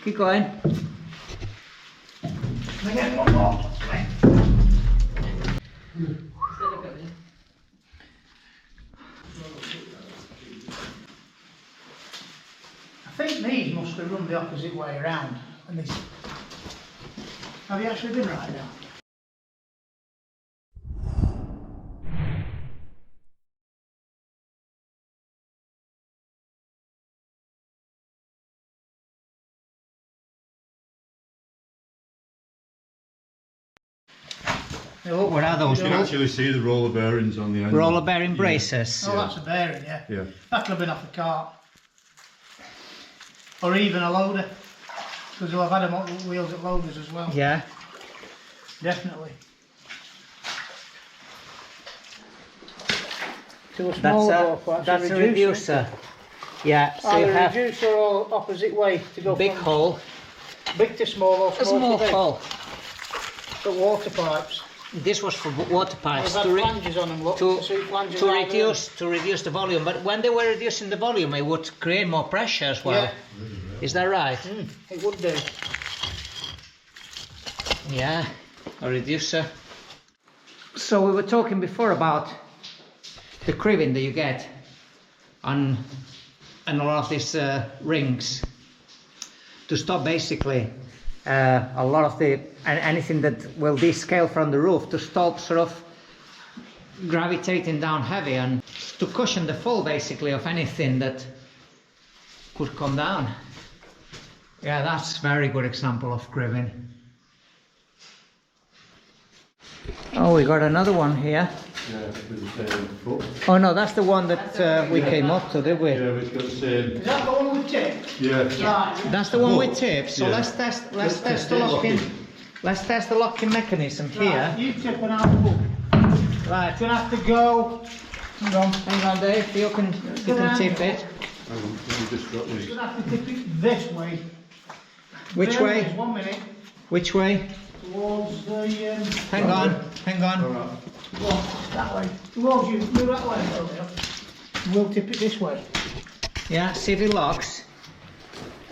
Keep going. Again, one more. I think these must have run the opposite way around. And this. Have you actually been right now? What are those? You can actually see the roller bearings on the end. Roller bearing braces. Oh, that's a bearing, yeah. Yeah. That could have been off the cart. Or even a loader. Because I've had them on wheels at loaders as well. Yeah. Definitely. To a smaller That's a reducer. Yeah, so you Either have reducer or opposite way to go big from hole, big to small or a small small to big. hole. The water pipes. This was for water pipes They've to, had flanges on them, look. to reduce the volume. But when they were reducing the volume, it would create more pressure as well. Yeah. Is that right? It would do. Yeah, a reducer. So we were talking before about the cribbing that you get on a lot of these rings to stop basically a lot of the anything that will descale from the roof, to stop sort of gravitating down heavy and to cushion the fall basically of anything that could come down. Yeah, that's a very good example of cribbing. Oh, we got another one here. Yeah, with the same foot. Oh no, that's the one that we came up to, did we? Yeah, it's got the same. Is that the one with tip? Yeah. Right. That's the one with tips. So Yeah. let's test the locking. Let's test the locking mechanism here. Right, you tip and I'll pull. Right. It's going to have to go. Hang on, Dave. You can tip it. Hang on, let me just drop It's these. going to have to tip it this way. Which There it way? is, 1 minute. Which way? Towards the. Hang on. Hang on. Alright. Well, that way. Towards you. Move that way. Romeo. We'll tip it this way. Yeah. See if it locks.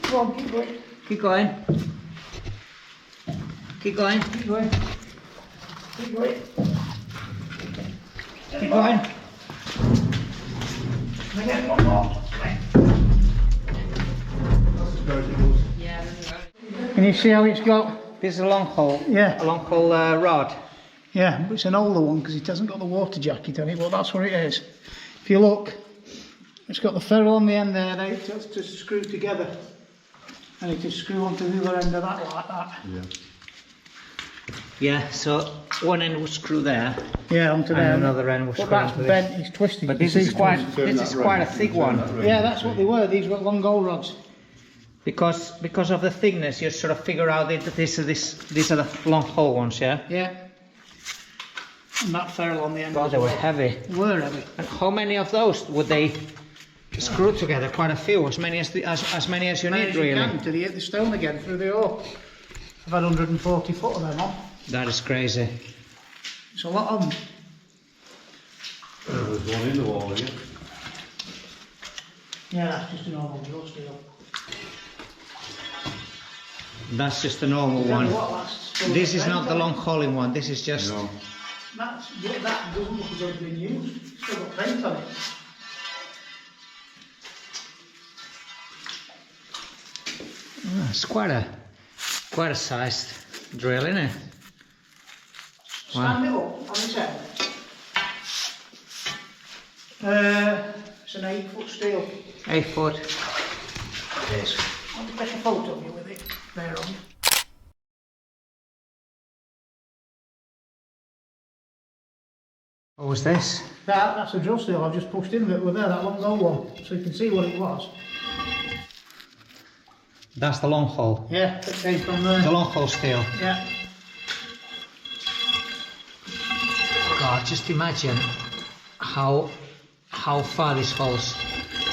Come on, keep going. Keep going. Keep going. Keep going. Keep going. Keep going. And again, one more. Can you see how it's got? This is a long hole. Yeah. A long hole rod. Yeah, but it's an older one because it hasn't got the water jacket on it, but that's what it is. If you look, it's got the ferrule on the end there, now it's just screwed together. And it just screw onto the other end of that like that. Yeah. Yeah. So one end will screw there, Yeah, onto and there. another end will But screw that's onto this. bent, it's twisted. But you this see is it's quite. twisted. This is quite a thick one. Yeah, that's what they were, these were long gold rods. Because of the thickness, you sort of figure out that these are the long hole ones, yeah? Yeah. And that ferrule on the end. God, as they were well. heavy. They were heavy. And how many of those would they screw together? Quite a few, as many as you Many need, as you really. can, till you hit the stone again through the hole. I've had 140 foot of them on. That is crazy. It's a lot of them. There's one in the wall again. Yeah, that's just a normal drill steel. That's just a normal one. This is not the long hauling one. This is just. No. That doesn't look as though it's been used. It's still got paint on it. Oh, it's quite a sized drill, isn't it? Stand it up on its head. It's an 8-foot steel. 8 foot. It is. I'll take a photo of you with it. There on. What was this? That's a drill steel I've just pushed in that were there, that long gold one. So you can see what it was. That's the long hole. Yeah, it came from The there. long hole steel. Yeah. God, just imagine how far these holes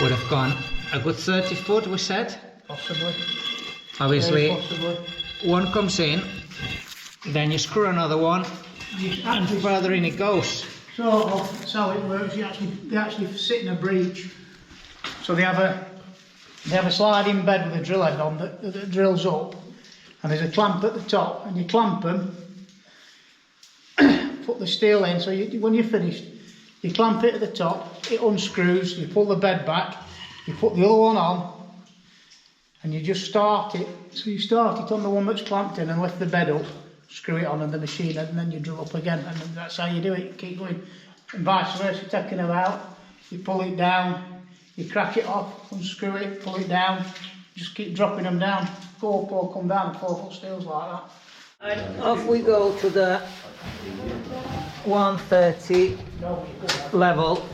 would have gone. A good 30 foot, we said. Possibly. Obviously, Very possibly. one comes in, then you screw another one, and further in it goes. So that's how it works. They actually sit in a breech. So they have They have a sliding bed with a drill head on that drills up, and there's a clamp at the top, and you clamp them, put the steel in, so when you're finished, you clamp it at the top, it unscrews, you pull the bed back, you put the other one on, and you just start it. So you start it on the one that's clamped in and lift the bed up, screw it on in the machine, and then you drill up again, and that's how you do it. You keep going, and vice versa, taking them out, you pull it down, you crack it off, unscrew it, pull it down, just keep dropping them down, go up or come down, 4-foot steels like that. And off we go to the 130 level.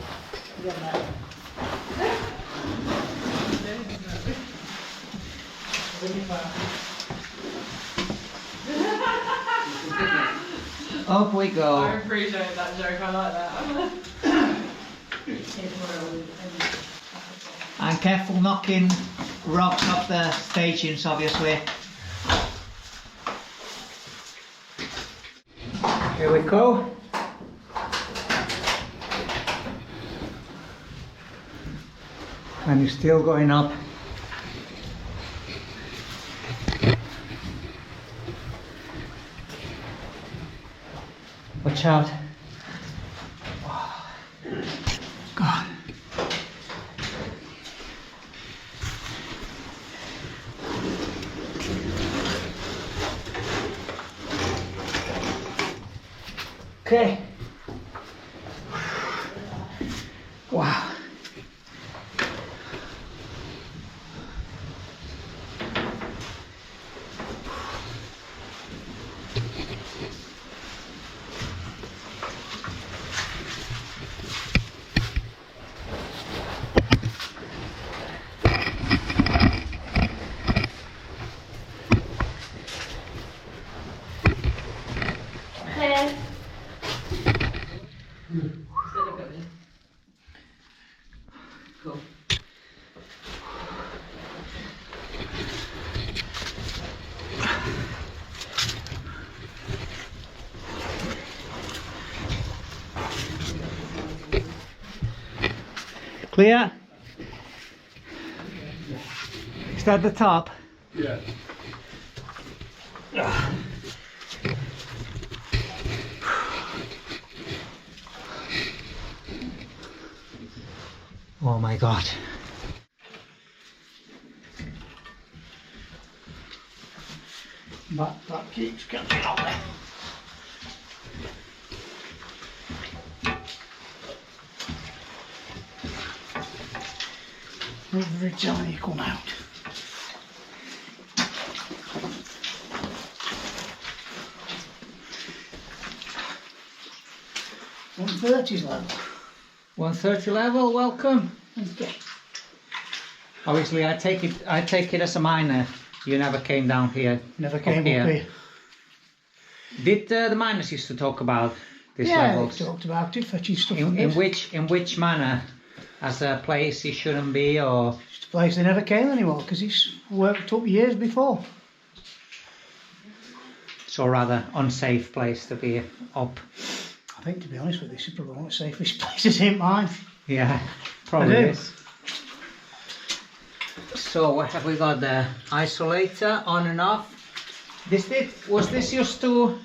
Up we go. I appreciate that joke, I like that. And careful knocking rocks off the stagings, obviously. Here we go. And you're still going up. Watch out. God. Okay. Wow. Cool. Clear? Is that the top? Yeah. Oh my God. That keeps catching on there. Every time you come out. 130's level. 130 level, welcome. Okay. Obviously I take it as a minor. You never came down here. Never came up here. Did the miners used to talk about these Yeah, levels? they talked about it, fetching stuff from In this. which manner? As a place it shouldn't be, or It's a place they never came anymore because it's worked up years before. so rather unsafe place to be up? I think, to be honest with you, this is probably one of the safest places in mine. Yeah, probably I do. is. So what have we got there? Isolator on and off. Was this used to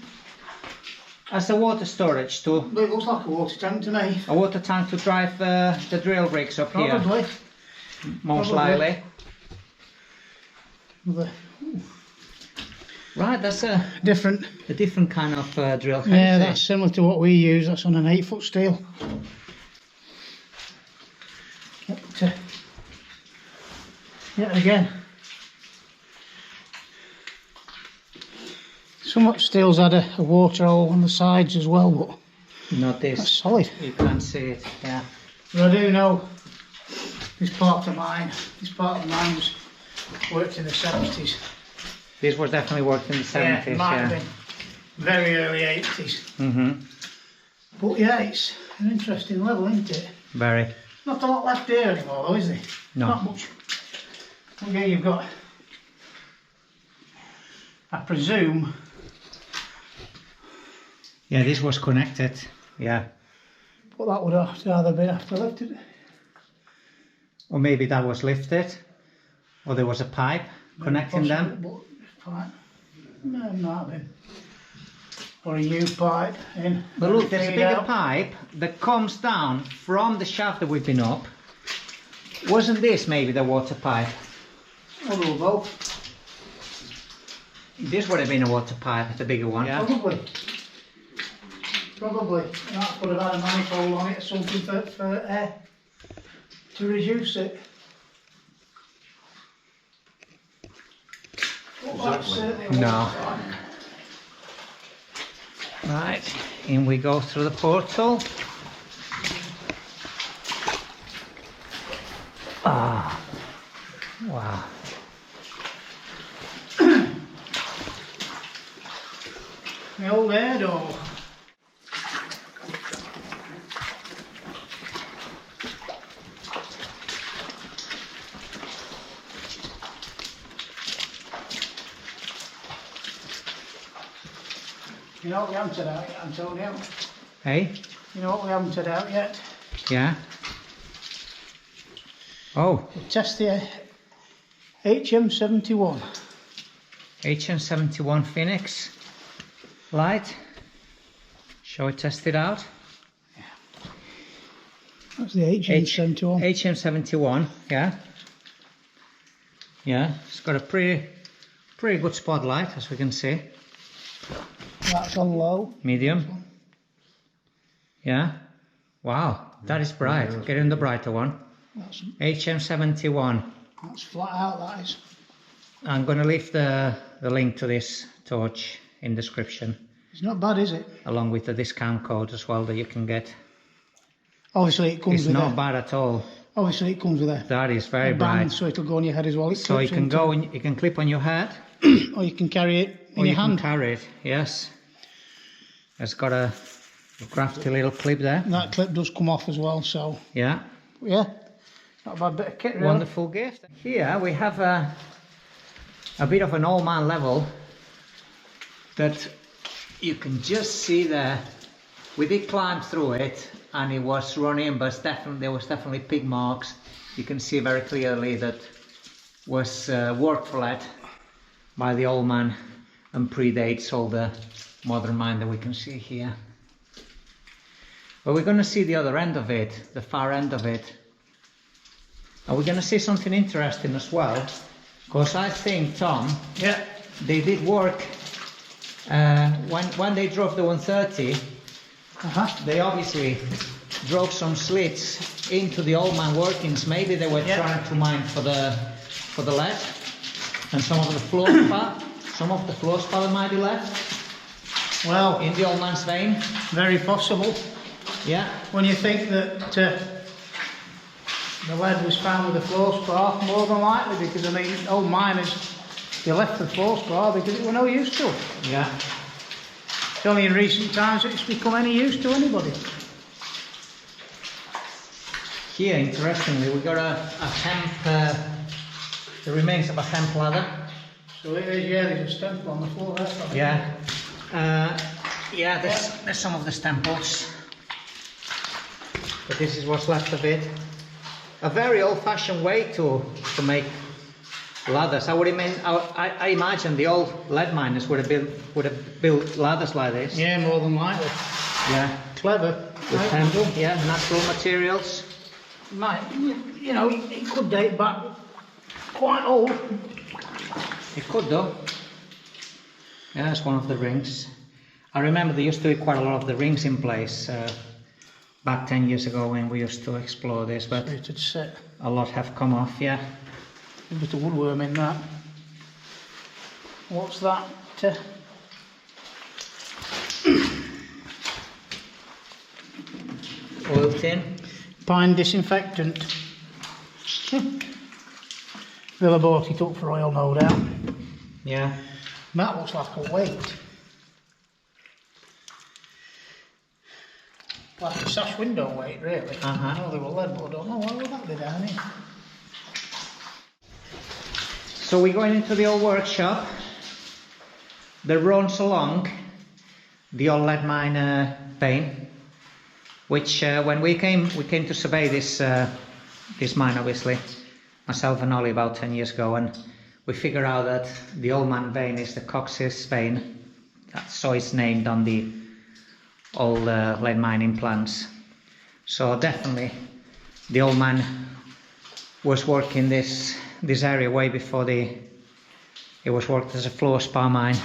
as a water storage to But it looks like a water tank to me. a water tank to drive the drill rigs up here? Probably. Most Probably. likely. With Right, that's a different. a different kind of drill head. Yeah, isn't that's similar to what we use. That's on an 8-foot steel. But, yet again, some steels had a water hole on the sides as well, but it? Not that's this. solid. You can't see it. Yeah. But I do know this part of mine was worked in the 70s. This was definitely worked in the 70s. Yeah, it might have Yeah. been very early 80s. Mhm. But yeah, it's an interesting level, isn't it? Very. Not a lot left here anymore though, is there? No. Not much. Okay, you've got, I presume, Yeah, this was connected. Yeah. but that would have to either been after lifted. Or maybe that was lifted. Or there was a pipe connecting them? Pipe. No, might be. Or a U-pipe in. But look, there's a Feed bigger out. pipe that comes down from the shaft that we've been up. Wasn't this maybe the water pipe? Well, they were both. This would have been a water pipe, the bigger one. Yeah. Probably. Probably. That could have had a manifold on it or something for air to reduce it. Well, that's certainly a No. water pipe. Right, in we go through the portal. Ah, wow. The old air door. You know what we haven't said out yet, Antonio? Hey? You know what we haven't said out yet? Yeah? Oh, We test the HM71. HM71 Fenix light. Shall we test it out? That's the HM71. HM71, yeah. Yeah, it's got a pretty good spotlight, as we can see. That's on low. Medium. Yeah. Wow, that is bright. Get in the brighter one. That's, HM71. that's flat out, that is. I'm going to leave the link to this torch in description, It's not bad, is it? along with the discount code as well that you can get. Obviously it comes It's with not bad at all. Obviously it comes with a That is very band, bright. so it'll go on your head as well. It So you clips can into- go and you can clip on your head, or you can carry it in or your you hand. can carry it. Yes. It's got a crafty little clip there. And that clip does come off as well, so Yeah. yeah, not a bad bit of kit really. Wonderful gift. Here we have a bit of an old man level that you can just see there. We did climb through it and it was running, but there was definitely pig marks. You can see very clearly that was worked flat by the old man and predates all the modern mine that we can see here. But we're going to see the other end of it, the far end of it. And we're going to see something interesting as well, because I think, Tom, Yeah, they did work, when they drove the 130, they obviously drove some slits into the old man workings. Maybe they were Yeah. trying to mine for the lead, and some of the floor spar might be left well, in the old man's vein. very possible. Yeah, When you think that the lead was found with the floor spar, more than likely, because I mean, old miners, they left the floor spar because it were no use to them. yeah. It's only in recent times it's become any use to anybody. Here, interestingly, we got a hemp, the remains of a hemp ladder. So it is, yeah, there's a stemple on the floor there. probably. Yeah. Yeah, there's some of the stemples. But this is what's left of it. A very old-fashioned way to make ladders. I imagine the old lead miners would have built ladders like this. Yeah, more than likely. Yeah. Clever. With Right. hemp, yeah, natural materials. Might, you know, it could date back quite old. It could though. Yeah, that's one of the rings. I remember they used to be quite a lot of the rings in place back 10 years ago when we used to explore this, but Suited set. a lot have come off, yeah. A bit of woodworm in that. What's that? Oil tin. Pine disinfectant. They'll have bought it up for oil, no doubt. Yeah. That looks like a weight. Like a sash window weight, really. Uh-huh. I know they were lead, but I don't know why would that be down here. So we're going into the old workshop that runs along the old lead mine vein, which when we came to survey this mine, obviously, myself and Ollie, about 10 years ago, and we figured out that the old man vein is the coccyx vein. So it's named on the old lead mining plants. So definitely the old man was working this area way before it was worked as a fluorspar mine.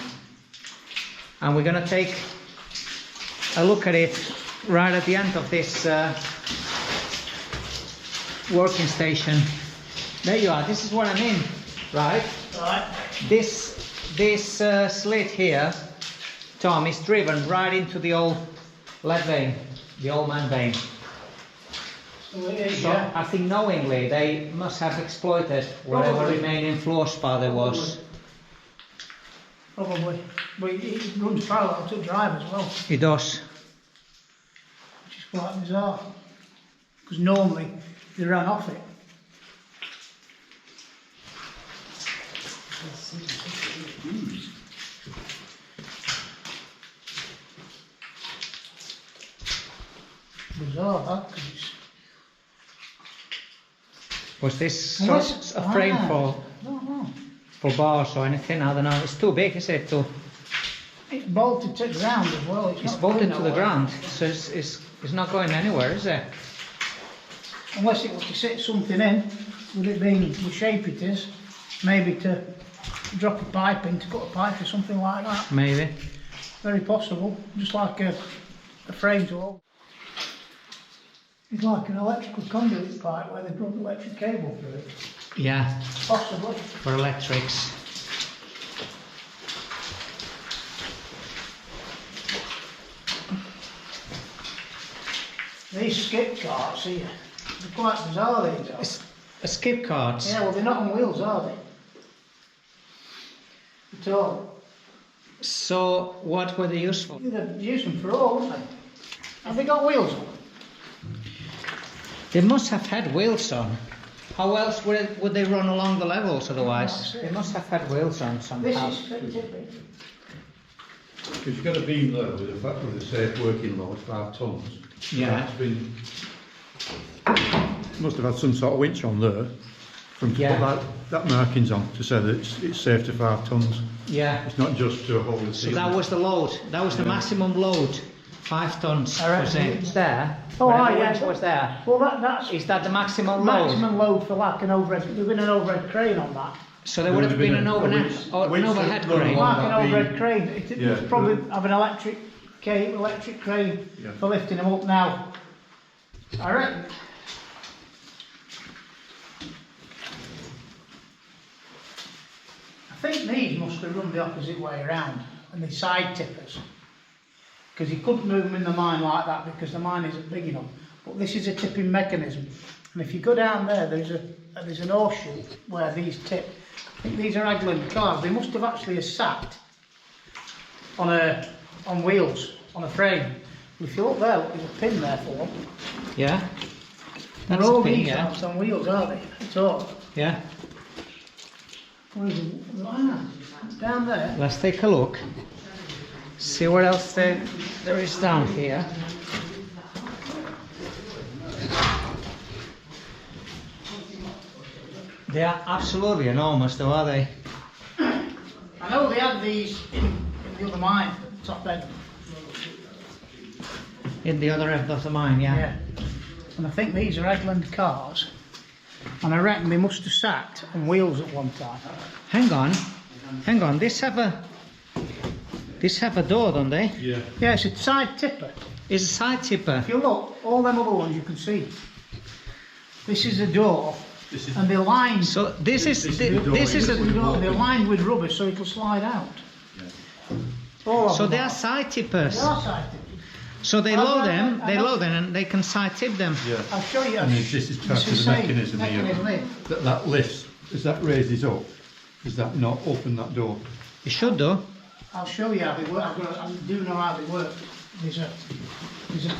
And we're gonna take a look at it right at the end of this working station. There you are. This is what I mean, right? Right. This slit here, Tom, is driven right into the old lead vein, the old man vein. So it is, So yeah. I think knowingly they must have exploited whatever Probably. remaining fluorspar there was. Probably. But it runs parallel to drive as well, It does. which is quite bizarre. Because normally they ran off it. Bizarre that, 'cause it's... Was this Unless- a frame I for don't know. bars or anything? I don't know. It's too big, is it? It's bolted to the ground as well. It's not bolted going to the nowhere. ground, so it's not going anywhere, is it? Unless it was to sit something in, with it being the shape it is, maybe to drop a pipe in, to cut a pipe or something like that. Maybe. Very possible, just like a frame to hold. It's like an electrical conduit pipe where they put electric cable through it. Yeah, Possibly. for electrics. These skip carts here, they're quite bizarre these are. It's a skip carts. Yeah, well they're not on wheels, are they? At all. So what were they used for? They use them for all, haven't they? Have they got wheels on? They must have had wheels on. How else would they run along the levels otherwise? That's it. They must have had wheels on This somehow. is pretty tippy. Because you've got a beam there with a safe working load, 5 tons. Yeah. That's been... Must have had some sort of winch on there from to Yeah. put that markings on to say that it's safe to 5 tons. Yeah. It's not just to hold the So ceiling. that was the load. That was the maximum load. 5 tons I reckon was it. It's there. Oh, Whatever yeah. winch was there. Well, that's Is that the maximum load? maximum load for like an overhead. There'd been an overhead crane on that. So there would have been an overhead crane. Like an that beam. overhead crane. It Yeah. would probably have an electric crane Yeah. for lifting them up now. I reckon. I think these must have run the opposite way around, and the side tippers. Because you couldn't move them in the mine like that because the mine isn't big enough. But this is a tipping mechanism. And if you go down there, there's an horseshoe where these tip. I think these are Agland cars. They must have actually sat on wheels, on a frame. If you look there, look, there's a pin there for them. Yeah. They're That's all a thing, these yeah. aren't on wheels, are they? At all. Yeah. Where's the down there? Let's take a look. See what else there is down here. They are absolutely enormous though, are they? I know they had these in the other mine, at the top end. In the other end of the mine, yeah. Yeah. And I think these are Agland cars. And I reckon they must have sat on wheels at one time. Hang on. These have a door, don't they? Yeah. Yeah, it's a side tipper. It's a side tipper. If you look, all them other ones you can see. This is a door, This is... and they're lined. So this is This is the door. this is This is the a door, they're lined with rubber so it'll slide out. All of so them they are side tippers. They are side tippers. So they I load know- them, I know. and they can side tip them. Yeah. I'll show you. And this is part of the same mechanism here. here. That lifts, as that raises up, does that not open that door? You should do. I'll show you how they work. I do know how they work. There's a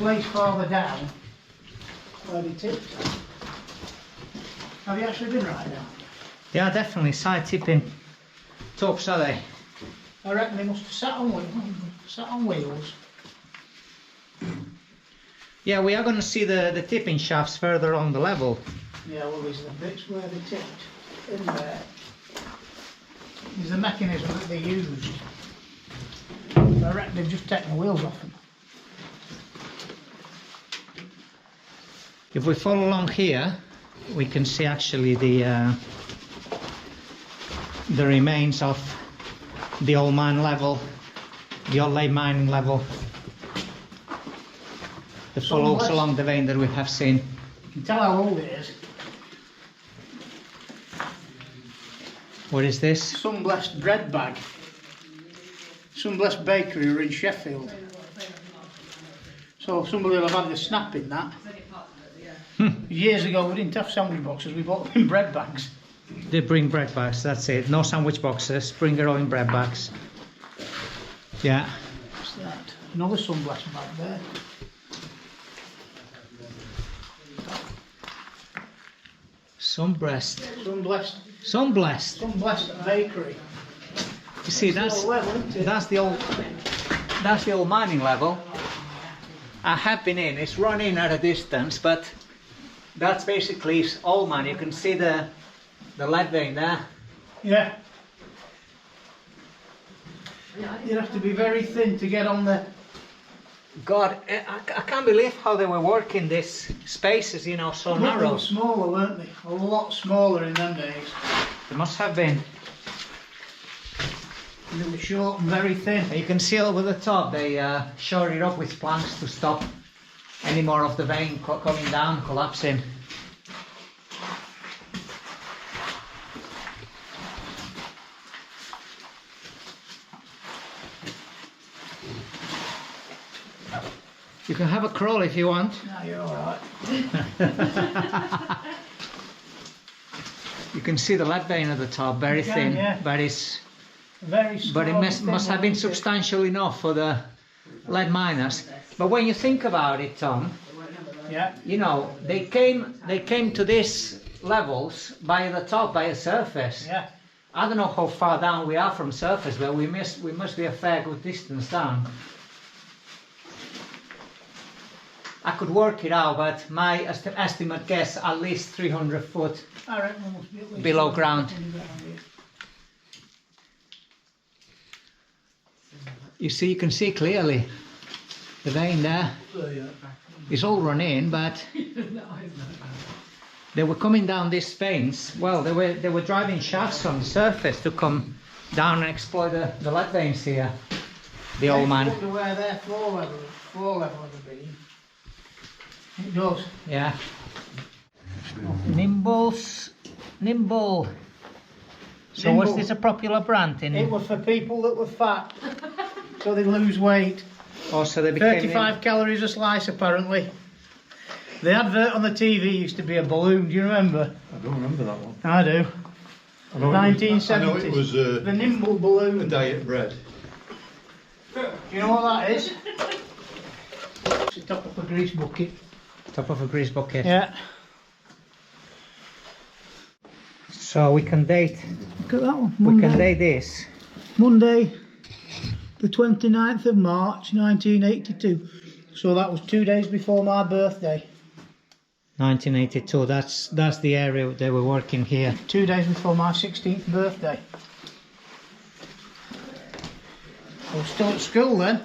place farther down where they tip. Have you actually been right now? They are definitely side tipping tops, are they? I reckon they must have sat on wheels. Yeah, we are going to see the tipping shafts further on the level. Yeah, well, there's the bits where they tipped in there. There's the mechanism that they used. I reckon they've just taken the wheels off them. If we follow along here, we can see actually the remains of the old mine level, the old late mining level. The follows along the vein that we have seen. You can tell how old it is. What is this? Some blessed bread bag. Some blessed bakery were in Sheffield. So somebody will have had the snap in that. Years ago we didn't have sandwich boxes, we bought them in bread bags. They bring bread bags, that's it. No sandwich boxes, bring your own bread bags. Yeah. What's that? Another sun blessed bag there. Some breast. Some blessed. Some blessed. Some blessed bakery. You see, that's the old mining level. I have been in. It's running at a distance, but that's basically old mine. You can see the lead vein there. Yeah. You'd have to be very thin to get on there. God, I can't believe how they were working these spaces, you know, so They narrow. were smaller, weren't they? A lot smaller in them days. They must have been. They were short and very thin. You can see over the top they shored it up with planks to stop any more of the vein coming down, collapsing. You can have a crawl if you want. No, you're alright. You can see the lead vein at the top, very thin, yeah. but it's Very small. but it must have been substantial enough for the lead miners. But when you think about it, Tom, Yeah. you know, they came to these levels by the top, by the surface. Yeah. I don't know how far down we are from surface, but we must be a fair good distance down. I could work it out, but my estimate guess at least 300 foot I reckon we must be at least below ground. You see, you can see clearly the vein there. It's all run in, but they were coming down these veins. Well, they were driving shafts on the surface to come down and exploit the lead veins here. The old man. To where their floor level of the beam. It does. Yeah. Nimble. So was this a popular brand in? It was for people that were fat, so they lose weight. Oh, so they became 35 calories a slice apparently. The advert on the TV used to be a balloon, do you remember? I don't remember that one. I do. I know 1970s. I know it was the nimble balloon. a diet bread. Do you know what that is? It's the top of a grease bucket. top of a grease bucket. Yeah. So we can date. Look at that one. We can date this. Monday, the 29th of March, 1982. So that was 2 days before my birthday. 1982. That's the area they were working here. 2 days before my 16th birthday. I was still at school then.